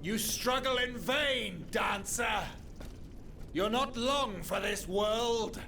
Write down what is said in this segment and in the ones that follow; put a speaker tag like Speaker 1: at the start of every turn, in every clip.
Speaker 1: You struggle in vain, dancer! You're not long for this world!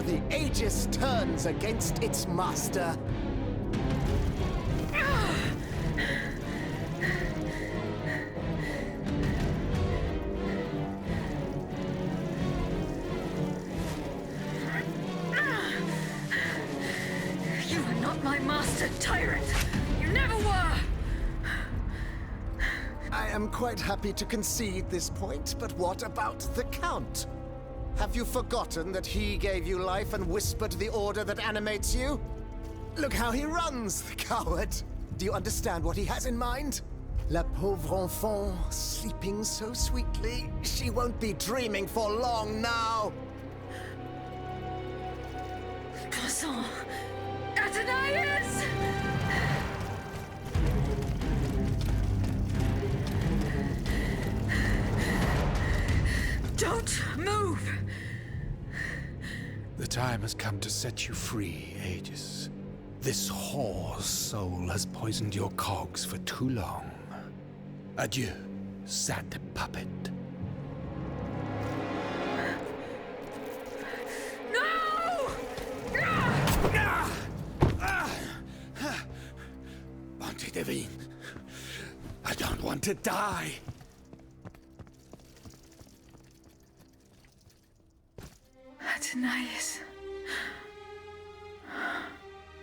Speaker 2: The Aegis turns against its master.
Speaker 3: You are not my master, tyrant! You never were!
Speaker 2: I am quite happy to concede this point, but what about the Count? Have you forgotten that he gave you life and whispered the order that animates you? Look how he runs, the coward! Do you understand what he has in mind? La pauvre enfant, sleeping so sweetly, she won't be dreaming for long now!
Speaker 3: Croissant! Athenais! Don't move!
Speaker 1: The time has come to set you free, Aegis. This whore's soul has poisoned your cogs for too long. Adieu, sad puppet.
Speaker 3: No!
Speaker 1: Bonté divine, I don't want to die.
Speaker 3: Athenais.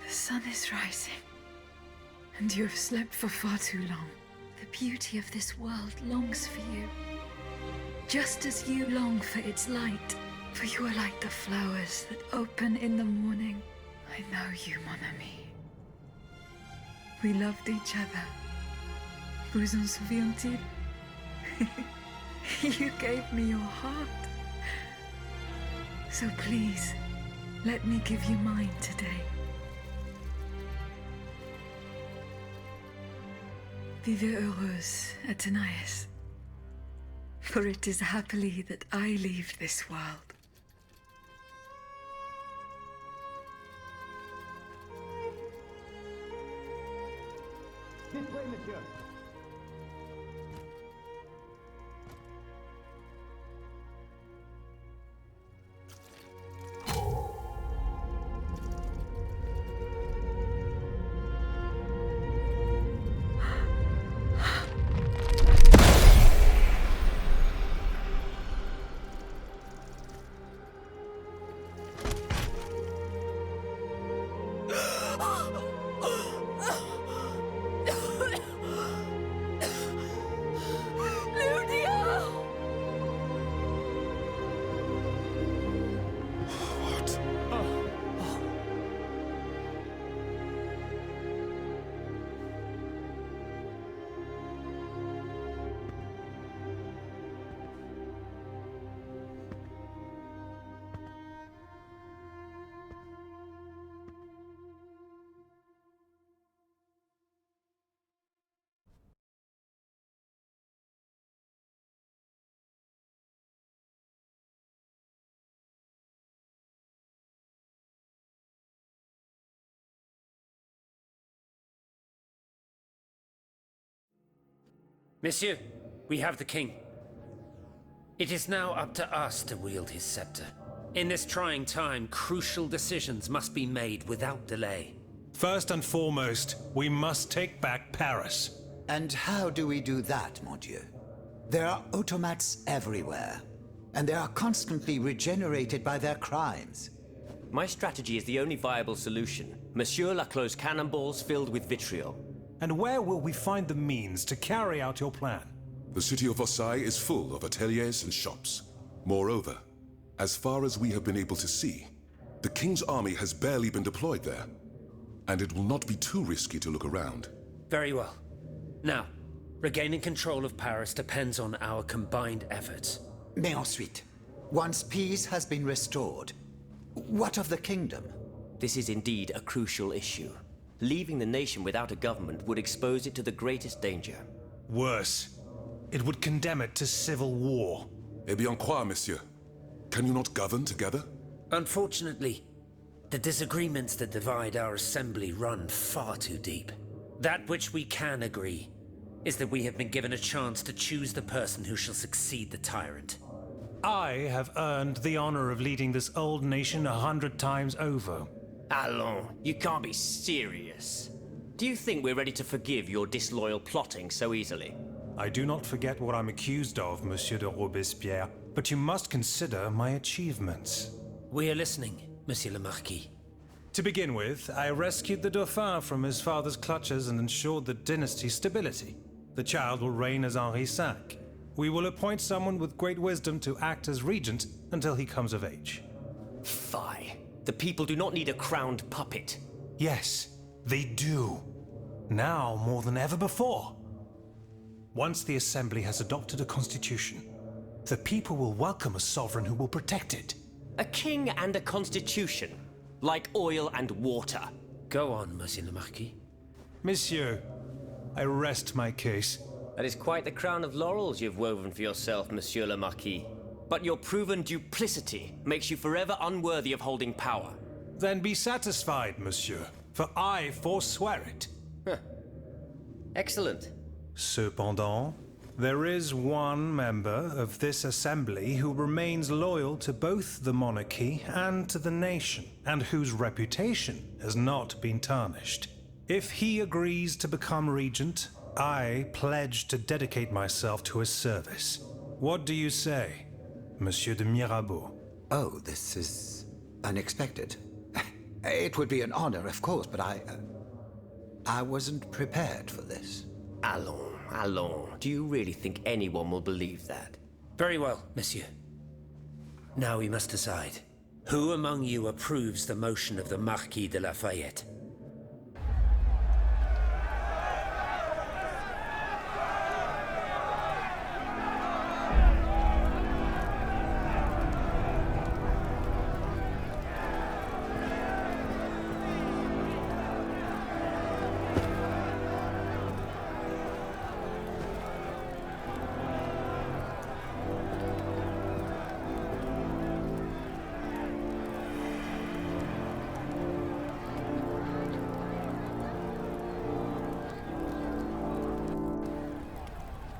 Speaker 3: The sun is rising, and you have slept for far too long. The beauty of this world longs for you, just as you long for its light. For you are like the flowers that open in the morning. I know you, mon ami. We loved each other. Vous en souvient-il? You gave me your heart. So please, let me give you mine today. Vivez heureuse, Athenais. For it is happily that I leave this world.
Speaker 4: This way, monsieur.
Speaker 5: Monsieur, we have the king. It is now up to us to wield his scepter. In this trying time, crucial decisions must be made without delay.
Speaker 6: First and foremost, we must take back Paris.
Speaker 7: And how do we do that, mon Dieu? There are automats everywhere, and they are constantly regenerated by their crimes.
Speaker 8: My strategy is the only viable solution. Monsieur Laclos' cannonballs filled with vitriol.
Speaker 6: And where will we find the means to carry out your plan?
Speaker 9: The city of Versailles is full of ateliers and shops. Moreover, as far as we have been able to see, the king's army has barely been deployed there. And it will not be too risky to look around.
Speaker 5: Very well. Now, regaining control of Paris depends on our combined efforts.
Speaker 7: Mais ensuite, once peace has been restored, What of the kingdom?
Speaker 8: This is indeed a crucial issue. Leaving the nation without a government would expose it to the greatest danger.
Speaker 6: Worse, it would condemn it to civil war.
Speaker 9: Eh bien quoi, monsieur? Can you not govern together?
Speaker 5: Unfortunately, the disagreements that divide our assembly run far too deep. That which we can agree is that we have been given a chance to choose the person who shall succeed the tyrant.
Speaker 6: I have earned the honor of leading this old nation 100 times over.
Speaker 8: Allons, you can't be serious. Do you think we're ready to forgive your disloyal plotting so easily?
Speaker 6: I do not forget what I'm accused of, Monsieur de Robespierre, but you must consider my achievements.
Speaker 5: We are listening, Monsieur le Marquis.
Speaker 6: To begin with, I rescued the Dauphin from his father's clutches and ensured the dynasty's stability. The child will reign as Henri V. We will appoint someone with great wisdom to act as regent until he comes of age.
Speaker 8: Fie. The people do not need a crowned puppet.
Speaker 6: Yes, they do. Now more than ever before. Once the Assembly has adopted a constitution, the people will welcome a sovereign who will protect it.
Speaker 8: A king and a constitution, like oil and water.
Speaker 5: Go on, Monsieur le Marquis.
Speaker 6: Monsieur, I rest my case.
Speaker 8: That is quite the crown of laurels you've woven for yourself, Monsieur le Marquis. But your proven duplicity makes you forever unworthy of holding power.
Speaker 6: Then be satisfied, monsieur, for I forswear it.
Speaker 8: Excellent.
Speaker 6: Cependant, there is one member of this assembly who remains loyal to both the monarchy and to the nation, and whose reputation has not been tarnished. If he agrees to become regent, I pledge to dedicate myself to his service. What do you say, Monsieur de Mirabeau?
Speaker 7: Oh, this is unexpected. It would be an honor, of course, but I wasn't prepared for this.
Speaker 8: Allons, allons. Do you really think anyone will believe that?
Speaker 5: Very well, Monsieur. Now we must decide. Who among you approves the motion of the Marquis de Lafayette?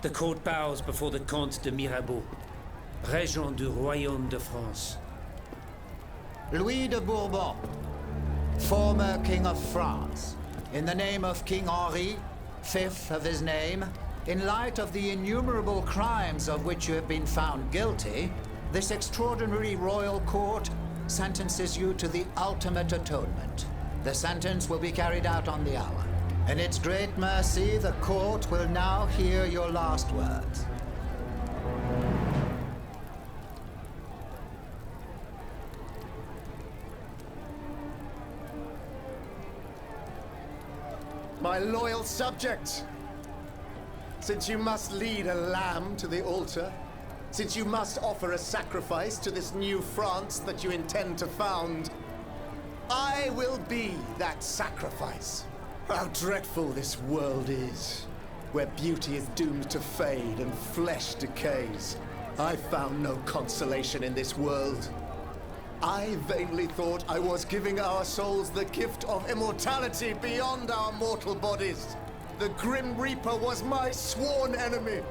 Speaker 5: The court bows before the Comte de Mirabeau, Régent du Royaume de France.
Speaker 7: Louis de Bourbon, former King of France, in the name of King Henri, fifth of his name, in light of the innumerable crimes of which you have been found guilty, this extraordinary royal court sentences you to the ultimate atonement. The sentence will be carried out on the hour. In its great mercy, the court will now hear your last words.
Speaker 2: My loyal subjects, since you must lead a lamb to the altar, since you must offer a sacrifice to this new France that you intend to found, I will be that sacrifice. How dreadful this world is, where beauty is doomed to fade and flesh decays. I found no consolation in this world. I vainly thought I was giving our souls the gift of immortality beyond our mortal bodies. The Grim Reaper was my sworn enemy.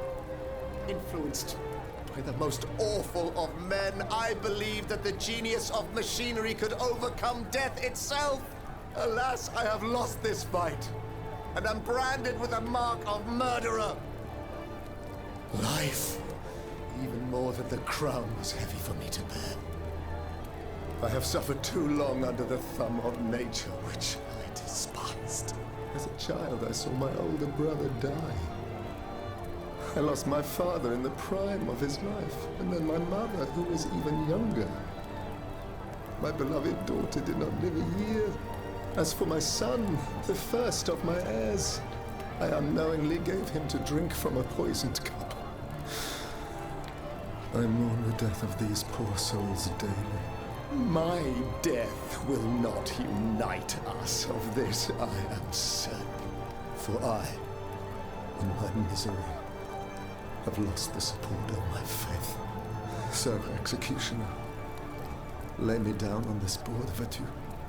Speaker 2: Influenced by the most awful of men, I believed that the genius of machinery could overcome death itself. Alas, I have lost this fight, and am branded with the mark of murderer. Life, even more than the crown, was heavy for me to bear. I have suffered too long under the thumb of nature, which I despised. As a child, I saw my older brother die. I lost my father in the prime of his life, and then my mother, who was even younger. My beloved daughter did not live a year. As for my son, the first of my heirs, I unknowingly gave him to drink from a poisoned cup. I mourn the death of these poor souls daily. My death will not unite us, of this I am certain. For I, in my misery, have lost the support of my faith. So, executioner, lay me down on this board of adieu.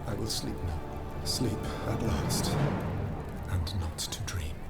Speaker 2: I will sleep now. Sleep at last, and not to dream.